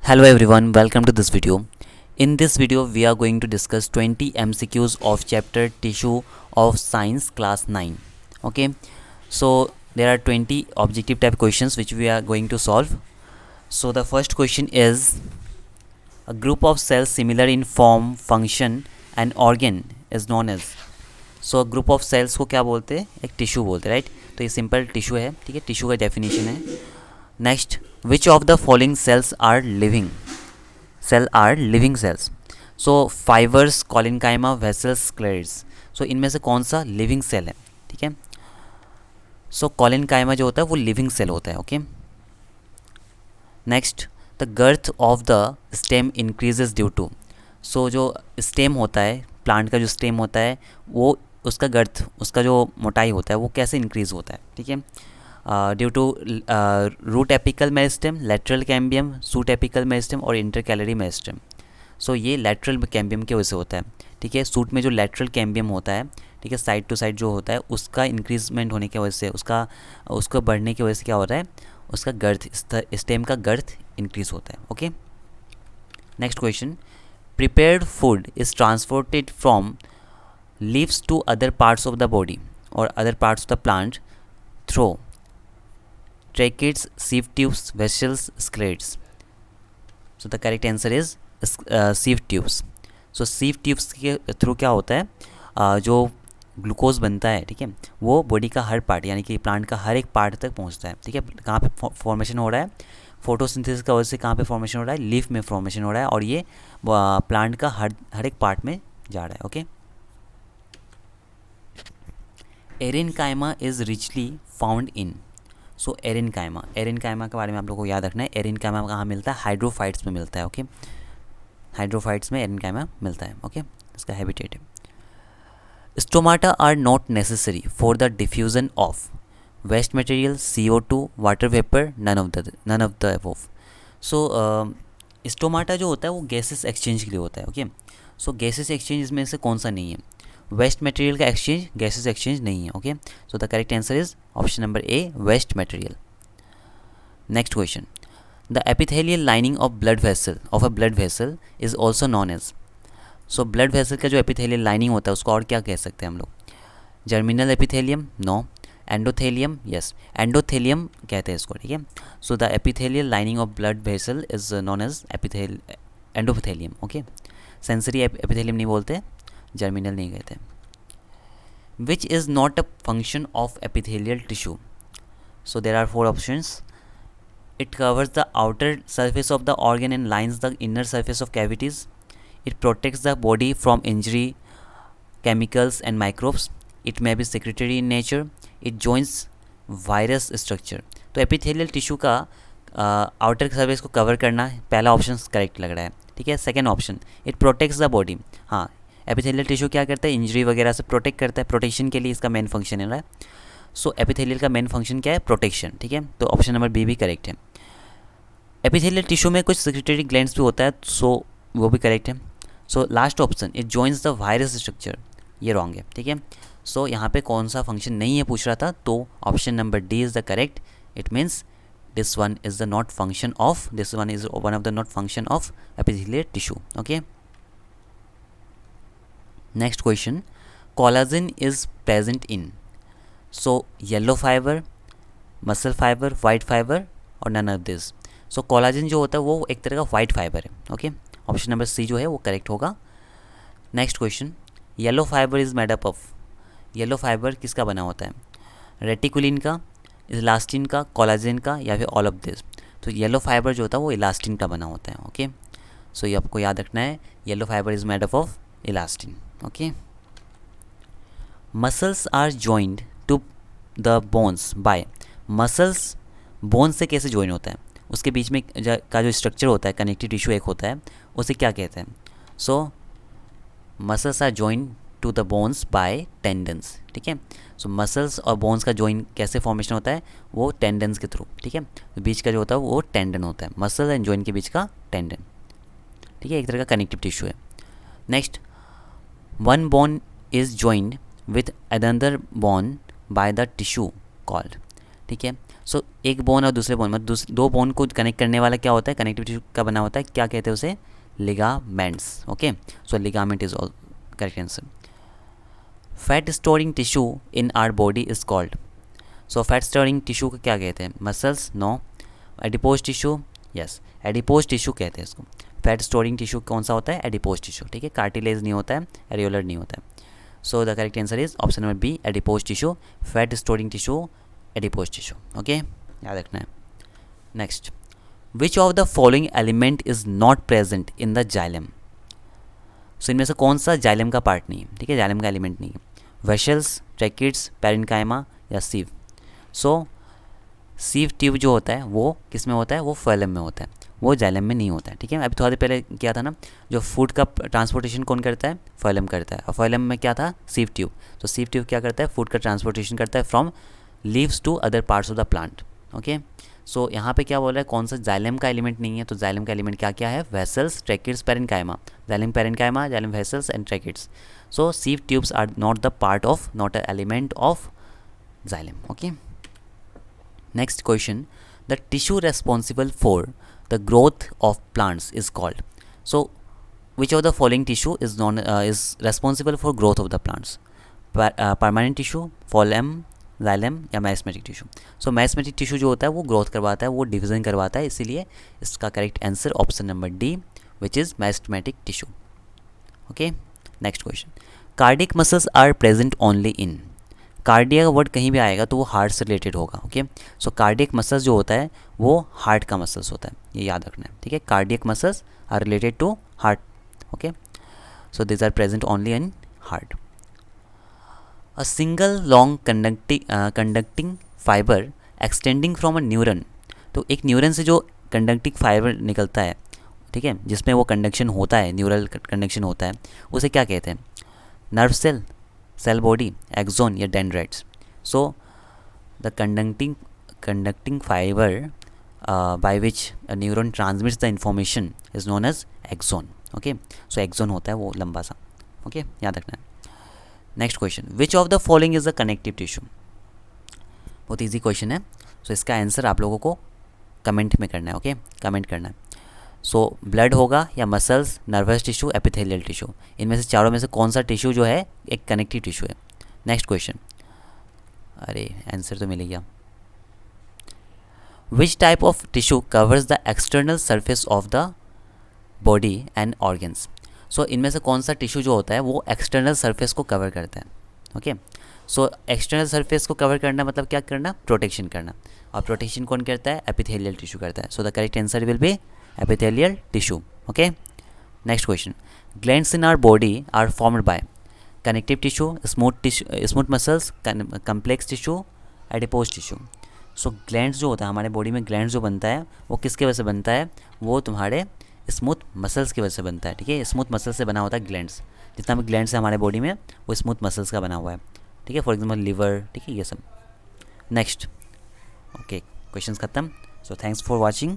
Hello everyone, welcome to this video. In this video, we are going to discuss 20 MCQs of chapter Tissue of Science class 9. Okay, so there are 20 objective type questions which we are going to solve. So the first question is, a group of cells similar in form, function and organ is known as. So group of cells को क्या बोलते हैं? एक tissue बोलते हैं, right? तो ये simple tissue है, ठीक है, टिश्यू का डेफिनेशन है. Next, which of the following cells are living? Cell are living cells. So fibres, collenchyma, vessels, sclereids. So इनमें से कौन सा लिविंग सेल है? ठीक है, सो कॉलिनकाइमा जो होता है वो लिविंग सेल होता है. Okay. Next, the girth of the stem increases due to. So जो स्टेम होता है, प्लांट का जो स्टेम होता है, वो उसका गर्थ, उसका जो मोटाई होता है वो कैसे इंक्रीज़ होता है? ठीक है, due to root apical meristem, lateral cambium, shoot apical meristem और इंटरकैलरी मेरिस्टेम. सो ये लेटरल कैम्बियम की वजह से होता है. ठीक है, सूट में जो लेटरल कैम्बियम होता है, ठीक है, साइड टू साइड जो होता है, उसका इंक्रीजमेंट होने की वजह से, उसको बढ़ने की वजह से क्या होता है? उसका गर्थ, स्टेम का गर्थ इंक्रीज होता है. Okay. Next question, prepared food is transported from leaves to other parts of the body or other parts of the plant through tracheids, sieve tubes, vessels, sclerids. So the correct answer is sieve tubes. So sieve tubes के through क्या होता है? जो glucose बनता है, ठीक है, वो बॉडी का हर पार्ट यानी कि प्लांट का हर एक पार्ट तक पहुंचता है. ठीक है, कहाँ पे फॉर्मेशन हो रहा है? फोटोसिंथेसिस का वजह से कहाँ पे फॉर्मेशन हो रहा है? लीफ में फॉर्मेशन हो रहा है, और ये प्लांट का हर एक पार्ट में जा रहा है. Okay. Aerenchyma is richly found in. So aerenchyma के बारे में आप लोगों को याद रखना है. एरेनकाइमा कहाँ मिलता है? हाइड्रोफाइट्स में मिलता है. ओके, हाइड्रोफाइट्स में एरेनकाइमा मिलता है. ओके, इसका हैबिटेट है. Stomata are not necessary for the diffusion of waste material, CO2, water vapour, none of the above. So stomata जो होता है वो गैसेस एक्सचेंज के लिए होता है. ओके, सो गैसेस एक्सचेंज में से कौन सा नहीं है? वेस्ट मटेरियल का एक्सचेंज, गैसेस एक्सचेंज नहीं है. Okay, so the correct answer is option number A, waste material. Next question, the epithelial lining of a blood vessel is also known as. So blood vessel का जो epithelial lining होता है उसको और क्या कह सकते हैं हम लोग? Germinal epithelium? No. Endothelium? Yes, endothelium कहते हैं इसको. ठीक है, so the epithelial lining of blood vessel is known as endothelium. Okay, sensory epithelium नहीं बोलते, जर्मिनल नहीं कहते. Which is not a function of epithelial tissue? So there are 4 options. It covers the outer surface of the organ and lines the inner surface of cavities. It protects the body from injury, chemicals and microbes. It may be secretory in nature. It joins virus structure. तो epithelial tissue का outer surface को cover करना, पहला option correct लग रहा है. ठीक है, second option, it protects the body. हाँ, एपिथेलियल टिश्यू क्या करता है? इंजरी वगैरह से प्रोटेक्ट करता है, प्रोटेक्शन के लिए इसका मेन फंक्शन है. सो एपिथेलियल का मेन फंक्शन क्या है? प्रोटेक्शन. ठीक है, तो ऑप्शन नंबर बी भी करेक्ट है. एपिथेलियल टिश्यू में कुछ सेक्रेटरी ग्लैंड्स भी होता है, सो वो भी करेक्ट है. So last option, it joins the virus structure, ये रॉन्ग है. ठीक है, सो यहाँ पे कौन सा फंक्शन नहीं है पूछ रहा था, तो option number D is the correct. It means this one is the not function of, this one is one of the not function of epithelial tissue. Okay. Next question, collagen is present in. So yellow fibre, muscle fibre, white fibre और none of this. So collagen जो होता है वो एक तरह का white fibre है. Okay, option number C जो है वो करेक्ट होगा. Next question, yellow fibre is made up of. Yellow fibre किसका बना होता है? रेटिकुलिन का, इलास्टिन का, कोलाजन का, या फिर ऑल ऑफ दिस. तो येलो फाइबर जो होता है वो इलास्टिन का बना होता है. ओके, सो ये आपको याद रखना है, yellow fibre is made up of elastin. Okay. Muscles are joined to the bones by. Muscles bones से कैसे ज्वाइन होता है? उसके बीच में का जो स्ट्रक्चर होता है, कनेक्टिव टिश्यू एक होता है, उसे क्या कहते हैं? So muscles are joined to the bones by tendons. ठीक है, सो मसल्स और बोन्स का जॉइन कैसे फॉर्मेशन होता है? वो टेंडन्स के थ्रू. ठीक है, तो बीच का जो होता है वो टेंडन होता है, मसल एंड जॉइन के बीच का टेंडन. ठीक है, एक तरह का कनेक्टिव टिश्यू है. Next, one bone is joined with another borne by the tissue called. ठीक है, सो एक बोन और दूसरे बोन मतलब दो बोन को कनेक्ट करने वाला क्या होता है, कनेक्टिव टिश्यू का बना होता है, क्या कहते हैं उसे, ligaments. Okay, so ligament is all correct answer. Fat storing tissue in our body is called. So fat storing tissue को क्या कहते हैं, muscles, no. Adipose tissue, yes, adipose tissue कहते हैं इसको। फैट स्टोरिंग टिश्यू कौन सा होता है, एडिपोज टिश्यू, ठीक है, कार्टिलेज नहीं होता है, एरियोलर नहीं होता है। So the correct answer is option number B, adipose tissue, fat storing tissue, adipose tissue. Okay, याद रखना है। Next, which of the following element is not present in the xylem. So इनमें से कौन सा जाइलम का पार्ट नहीं है, ठीक है, जाइलम का एलिमेंट नहीं है, वेशल्स, ट्रैकिड्स, पेरेन्काइमा या सीव। सो सीव ट्यूब जो होता है वो किस में होता है, वो फैलम में होता है, वो जाइलम में नहीं होता है, ठीक है। अभी थोड़ी देर पहले किया था ना, जो फूड का ट्रांसपोर्टेशन कौन करता है, फैलम करता है, और फैलम में क्या था, सीव ट्यूब। तो सीव ट्यूब क्या करता है, फूड का ट्रांसपोर्टेशन करता है from leaves to other parts of the plant. Okay, so यहाँ पे क्या बोल रहा है, कौन सा जाइलम का एलिमेंट नहीं है, तो जाइलम का एलिमेंट क्या क्या है, vessels, tracheids, parenchyma. Xylem parenchyma, xylem vessels and tracheids. So sieve tubes are not the part of, not a element of xylem. Okay, next question, the tissue responsible for the growth of plants is called. So which of the following tissue is none is responsible for growth of the plants, permanent tissue, phloem, xylem या meristematic tissue. So meristematic tissue जो होता है वो growth करवाता है, वो division करवाता है, इसीलिए इसका correct answer option number D, which is meristematic tissue. Okay, next question, cardiac muscles are present only in. Cardiac word कहीं भी आएगा तो वो हार्ट से रिलेटेड होगा। ओके, सो कार्डियक मसल्स जो होता है वो हार्ट का मसल्स होता है, ये याद रखना है, ठीक है। Cardiac muscles are related to heart. Okay, so this are present only in heart. A single long conducting fiber extending from a neuron। तो एक न्यूरन से जो कंडक्टिंग फाइबर निकलता है, ठीक है, जिसमें वो कंडक्शन होता है, न्यूरल कंडक्शन होता है, उसे क्या कहते हैं, nerve cell, cell body, axon या dendrites. So the conducting fibre by which a neuron transmits the information is known as axon. Okay, so axon होता है वो लंबा सा। ओके, याद रखना है। Next question, which of the following is a connective tissue. बहुत ईजी क्वेश्चन है, सो इसका आंसर आप लोगों को कमेंट में करना है। ओके, कमेंट करना है। सो ब्लड होगा या muscles, nervous tissue, epithelial tissue, इनमें से चारों में से कौन सा टिश्यू जो है एक कनेक्टिव टिश्यू है। नेक्स्ट क्वेश्चन, अरे आंसर तो मिल गया। Which type of tissue covers the external surface of the body and organs. So इनमें से कौन सा टिश्यू जो होता है वो एक्सटर्नल सरफेस को कवर करता है। ओके, सो एक्सटर्नल सरफेस को कवर करना मतलब क्या करना, प्रोटेक्शन करना, और प्रोटेक्शन कौन करता है, एपिथेलियल टिश्यू करता है। So the correct answer will be epithelial tissue. Okay, next question, glands in our body are formed by connective tissue, smooth muscles, complex tissue, adipose tissue. So glands जो होता है हमारे body में, glands जो बनता है वो किसके वजह से बनता है, वो तुम्हारे स्मूथ मसल्स की वजह से बनता है, ठीक है। स्मूथ मसल्स से बना होता है ग्लैंड्स, जितना भी ग्लैंड्स है हमारे बॉडी में वो स्मूथ मसल्स का बना हुआ है, ठीक है। फॉर एग्जांपल लिवर, ठीक है, ये सब। नेक्स्ट, ओके, क्वेश्चंस खत्म। So thanks for watching.